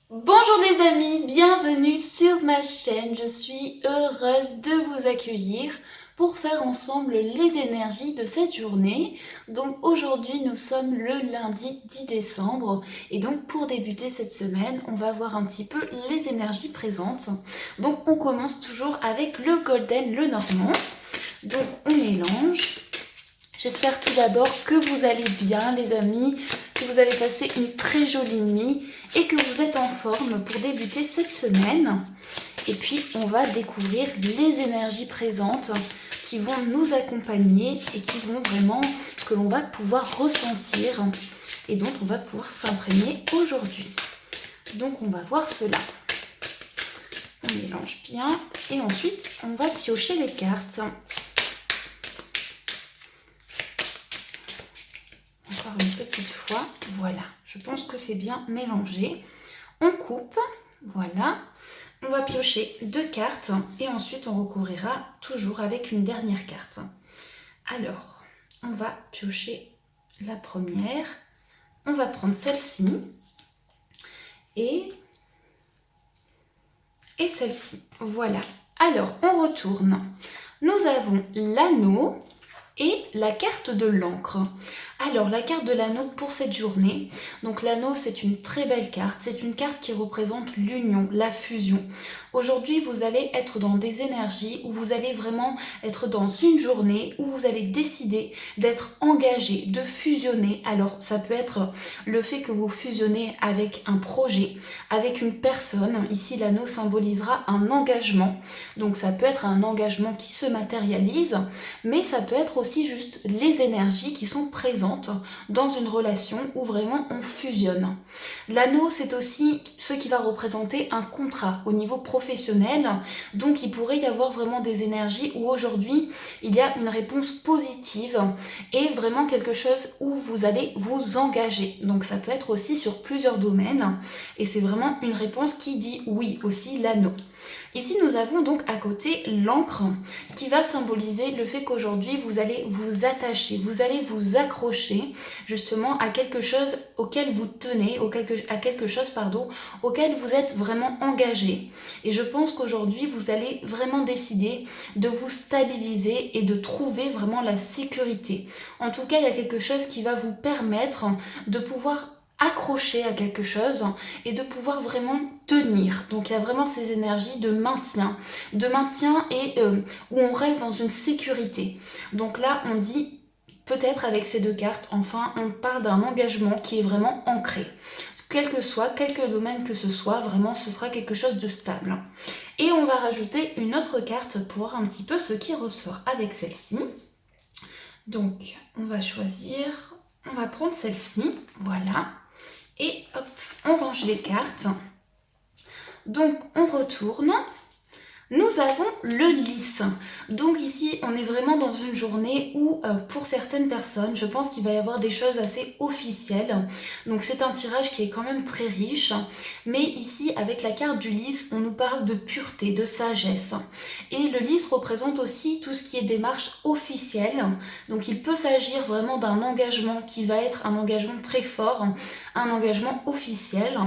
Bonjour les amis, bienvenue sur ma chaîne. Je suis heureuse de vous accueillir pour faire ensemble les énergies de cette journée. Donc aujourd'hui nous sommes le lundi 10 décembre et donc pour débuter cette semaine on va voir un petit peu les énergies présentes. Donc on commence toujours avec le golden, le normand. Donc on mélange. J'espère tout d'abord que vous allez bien les amis, que vous avez passé une très jolie nuit et que vous êtes en forme pour débuter cette semaine. Et puis on va découvrir les énergies présentes qui vont nous accompagner et qui vont vraiment, que l'on va pouvoir ressentir et dont on va pouvoir s'imprégner aujourd'hui. Donc on va voir cela. On mélange bien et ensuite on va piocher les cartes. Encore une petite fois, voilà, je pense que c'est bien mélangé. On coupe, voilà, on va piocher 2 cartes et ensuite on recouvrira toujours avec une dernière carte. Alors, on va piocher la première, on va prendre celle-ci et celle-ci, voilà. Alors, on retourne. Nous avons l'anneau et la carte de l'encre. Alors la carte de l'anneau pour cette journée, donc l'anneau c'est une très belle carte, c'est une carte qui représente l'union, la fusion. Aujourd'hui vous allez être dans des énergies où vous allez vraiment être dans une journée où vous allez décider d'être engagé, de fusionner. Alors ça peut être le fait que vous fusionnez avec un projet, avec une personne. Ici l'anneau symbolisera un engagement, donc ça peut être un engagement qui se matérialise, mais ça peut être aussi juste les énergies qui sont présentes dans une relation où vraiment on fusionne. L'anneau c'est aussi ce qui va représenter un contrat au niveau professionnel, donc il pourrait y avoir vraiment des énergies où aujourd'hui il y a une réponse positive et vraiment quelque chose où vous allez vous engager. Donc ça peut être aussi sur plusieurs domaines et c'est vraiment une réponse qui dit oui aussi l'anneau. Ici, nous avons donc à côté l'encre qui va symboliser le fait qu'aujourd'hui, vous allez vous attacher, vous allez vous accrocher justement à quelque chose auquel vous tenez, à quelque chose, auquel vous êtes vraiment engagé. Et je pense qu'aujourd'hui, vous allez vraiment décider de vous stabiliser et de trouver vraiment la sécurité. En tout cas, il y a quelque chose qui va vous permettre de pouvoir accrocher à quelque chose et de pouvoir vraiment tenir. Donc il y a vraiment ces énergies de maintien et où on reste dans une sécurité. Donc là on dit peut-être avec ces 2 cartes, enfin on parle d'un engagement qui est vraiment ancré. Quel que soit, quelque domaine que ce soit, vraiment ce sera quelque chose de stable. Et on va rajouter une autre carte pour voir un petit peu ce qui ressort avec celle-ci. Donc on va choisir, on va prendre celle-ci, voilà. Et hop, on range les cartes. Donc on retourne. Nous avons le lys. Donc ici, on est vraiment dans une journée où, pour certaines personnes, je pense qu'il va y avoir des choses assez officielles. Donc c'est un tirage qui est quand même très riche. Mais ici, avec la carte du lys, on nous parle de pureté, de sagesse. Et le lys représente aussi tout ce qui est démarche officielle. Donc il peut s'agir vraiment d'un engagement qui va être un engagement très fort, un engagement officiel.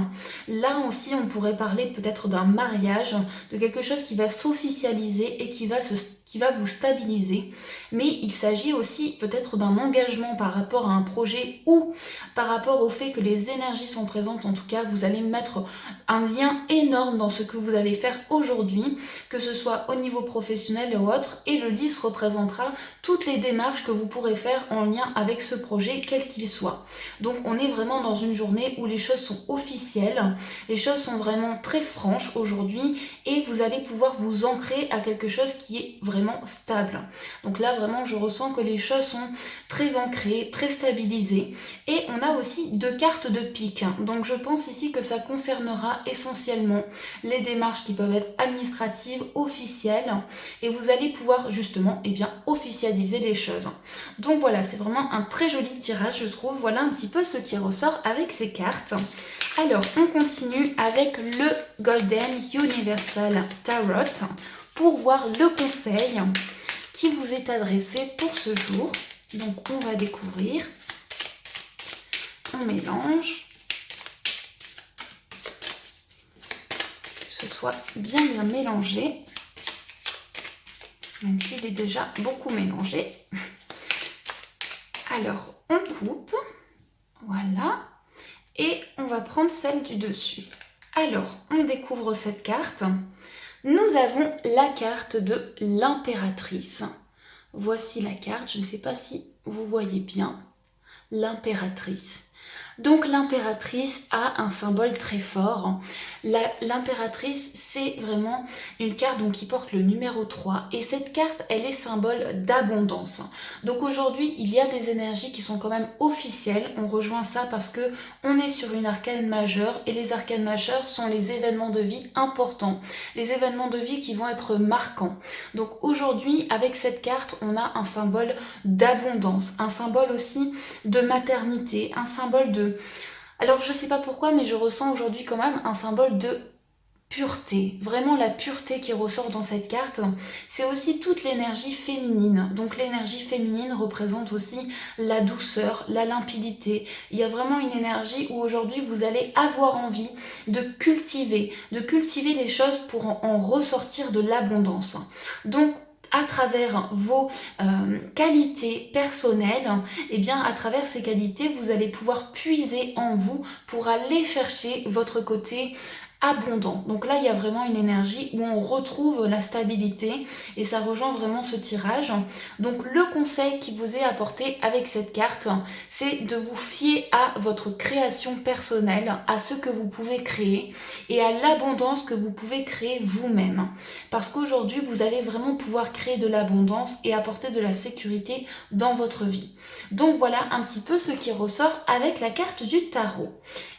Là aussi, on pourrait parler peut-être d'un mariage, de quelque chose qui va s'officialiser et qui va vous stabiliser, mais il s'agit aussi peut-être d'un engagement par rapport à un projet ou par rapport au fait que les énergies sont présentes. En tout cas, vous allez mettre un lien énorme dans ce que vous allez faire aujourd'hui, que ce soit au niveau professionnel ou autre, et le lys représentera toutes les démarches que vous pourrez faire en lien avec ce projet, quel qu'il soit. Donc on est vraiment dans une journée où les choses sont officielles, les choses sont vraiment très franches aujourd'hui et vous allez pouvoir vous ancrer à quelque chose qui est vraiment stable. Donc là vraiment je ressens que les choses sont très ancrées, très stabilisées. Et on a aussi 2 cartes de pique. Donc je pense ici que ça concernera essentiellement les démarches qui peuvent être administratives, officielles, et vous allez pouvoir justement officialiser les choses. Donc voilà, c'est vraiment un très joli tirage je trouve. Voilà un petit peu ce qui ressort avec ces cartes. Alors on continue avec le Golden Universal Tarot pour voir le conseil qui vous est adressé pour ce jour. Donc on va découvrir, on mélange soit bien mélangé, même s'il est déjà beaucoup mélangé. Alors, on coupe, voilà, et on va prendre celle du dessus. Alors, on découvre cette carte. Nous avons la carte de l'impératrice. Voici la carte, je ne sais pas si vous voyez bien, l'impératrice. Donc l'impératrice a un symbole très fort. L'impératrice, c'est vraiment une carte donc, qui porte le numéro 3. Et cette carte, elle est symbole d'abondance. Donc aujourd'hui, il y a des énergies qui sont quand même officielles. On rejoint ça parce que on est sur une arcane majeure. Et les arcanes majeures sont les événements de vie importants. Les événements de vie qui vont être marquants. Donc aujourd'hui, avec cette carte, on a un symbole d'abondance. Un symbole aussi de maternité. Un symbole de... Alors je sais pas pourquoi, mais je ressens aujourd'hui quand même un symbole de pureté. Vraiment la pureté qui ressort dans cette carte. C'est aussi toute l'énergie féminine. Donc l'énergie féminine représente aussi la douceur, la limpidité. Il y a vraiment une énergie où aujourd'hui vous allez avoir envie de cultiver les choses pour en ressortir de l'abondance. Donc à travers vos qualités personnelles, et bien à travers ces qualités, vous allez pouvoir puiser en vous pour aller chercher votre côté abondant. Donc là, il y a vraiment une énergie où on retrouve la stabilité et ça rejoint vraiment ce tirage. Donc le conseil qui vous est apporté avec cette carte, c'est de vous fier à votre création personnelle, à ce que vous pouvez créer et à l'abondance que vous pouvez créer vous-même. Parce qu'aujourd'hui, vous allez vraiment pouvoir créer de l'abondance et apporter de la sécurité dans votre vie. Donc voilà un petit peu ce qui ressort avec la carte du tarot.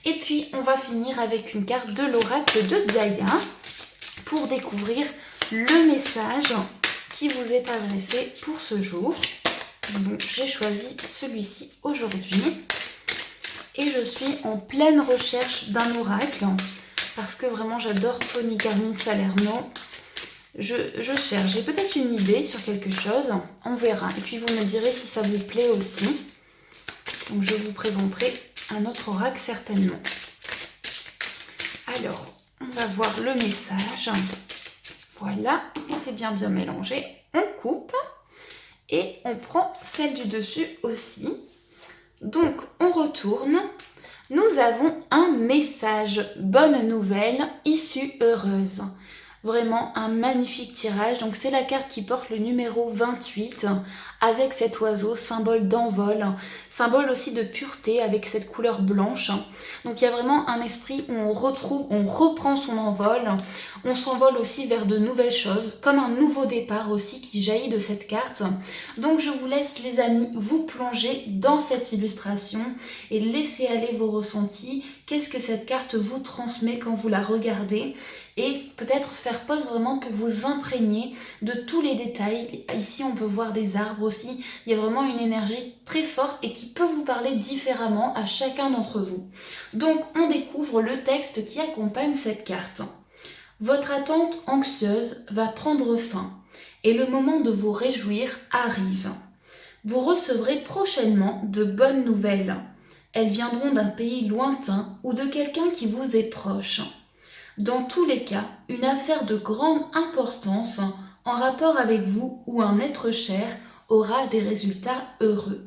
Et puis on va finir avec une carte de l'oracle de Gaïa pour découvrir le message qui vous est adressé pour ce jour. Bon, j'ai choisi celui-ci aujourd'hui et je suis en pleine recherche d'un oracle parce que vraiment j'adore Tony Carmine Salerno. Je cherche, j'ai peut-être une idée sur quelque chose, on verra. Et puis vous me direz si ça vous plaît aussi. Donc je vous présenterai un autre oracle certainement. Alors, on va voir le message. Voilà, c'est bien mélangé. On coupe et on prend celle du dessus aussi. Donc on retourne. Nous avons un message, bonne nouvelle, issue heureuse. Vraiment un magnifique tirage. Donc c'est la carte qui porte le numéro 28 avec cet oiseau, symbole d'envol, symbole aussi de pureté avec cette couleur blanche. Donc il y a vraiment un esprit où on reprend son envol, on s'envole aussi vers de nouvelles choses, comme un nouveau départ aussi qui jaillit de cette carte. Donc je vous laisse les amis vous plonger dans cette illustration et laisser aller vos ressentis. Qu'est-ce que cette carte vous transmet quand vous la regardez? Et peut-être faire pause vraiment pour vous imprégner de tous les détails. Ici, on peut voir des arbres aussi. Il y a vraiment une énergie très forte et qui peut vous parler différemment à chacun d'entre vous. Donc, on découvre le texte qui accompagne cette carte. Votre attente anxieuse va prendre fin et le moment de vous réjouir arrive. Vous recevrez prochainement de bonnes nouvelles. Elles viendront d'un pays lointain ou de quelqu'un qui vous est proche. Dans tous les cas, une affaire de grande importance en rapport avec vous ou un être cher aura des résultats heureux.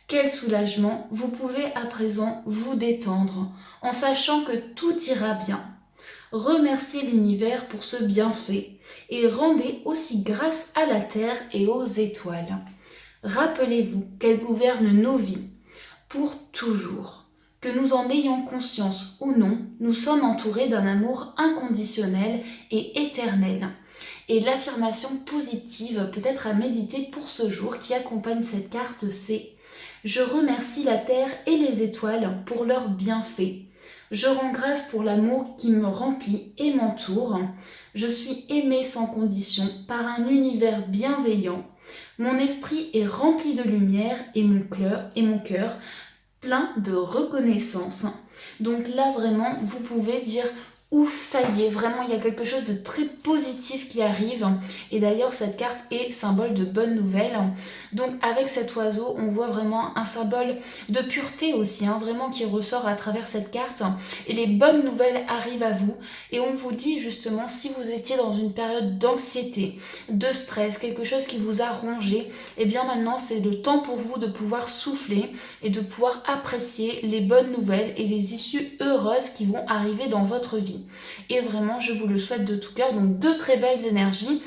Quel soulagement, vous pouvez à présent vous détendre en sachant que tout ira bien. Remerciez l'univers pour ce bienfait et rendez aussi grâce à la terre et aux étoiles. Rappelez-vous qu'elles gouvernent nos vies pour toujours. Que nous en ayons conscience ou non, nous sommes entourés d'un amour inconditionnel et éternel. Et l'affirmation positive peut-être à méditer pour ce jour qui accompagne cette carte, c'est « Je remercie la terre et les étoiles pour leurs bienfaits. Je rends grâce pour l'amour qui me remplit et m'entoure. Je suis aimé sans condition par un univers bienveillant. Mon esprit est rempli de lumière et mon cœur plein de reconnaissance. » Donc là vraiment, vous pouvez dire ouf, ça y est, vraiment il y a quelque chose de très positif qui arrive. Et d'ailleurs cette carte est symbole de bonnes nouvelles. Donc avec cet oiseau, on voit vraiment un symbole de pureté aussi, vraiment qui ressort à travers cette carte. Et les bonnes nouvelles arrivent à vous. Et on vous dit justement, si vous étiez dans une période d'anxiété, de stress, quelque chose qui vous a rongé, et bien maintenant c'est le temps pour vous de pouvoir souffler et de pouvoir apprécier les bonnes nouvelles et les issues heureuses qui vont arriver dans votre vie. Et vraiment, je vous le souhaite de tout cœur. Donc, deux très belles énergies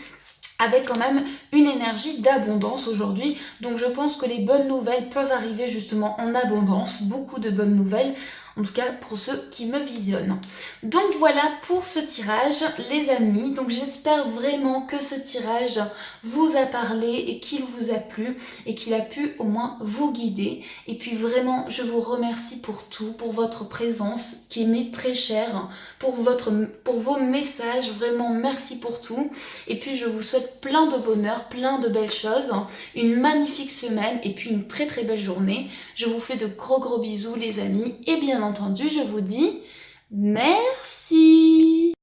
avec quand même une énergie d'abondance aujourd'hui. Donc, je pense que les bonnes nouvelles peuvent arriver justement en abondance. Beaucoup de bonnes nouvelles. En tout cas, pour ceux qui me visionnent. Donc voilà pour ce tirage, les amis. Donc j'espère vraiment que ce tirage vous a parlé et qu'il vous a plu et qu'il a pu au moins vous guider. Et puis vraiment, je vous remercie pour tout, pour votre présence qui m'est très chère, pour vos messages. Vraiment, merci pour tout. Et puis je vous souhaite plein de bonheur, plein de belles choses, une magnifique semaine et puis une très très belle journée. Je vous fais de gros bisous les amis et bien entendu je vous dis merci.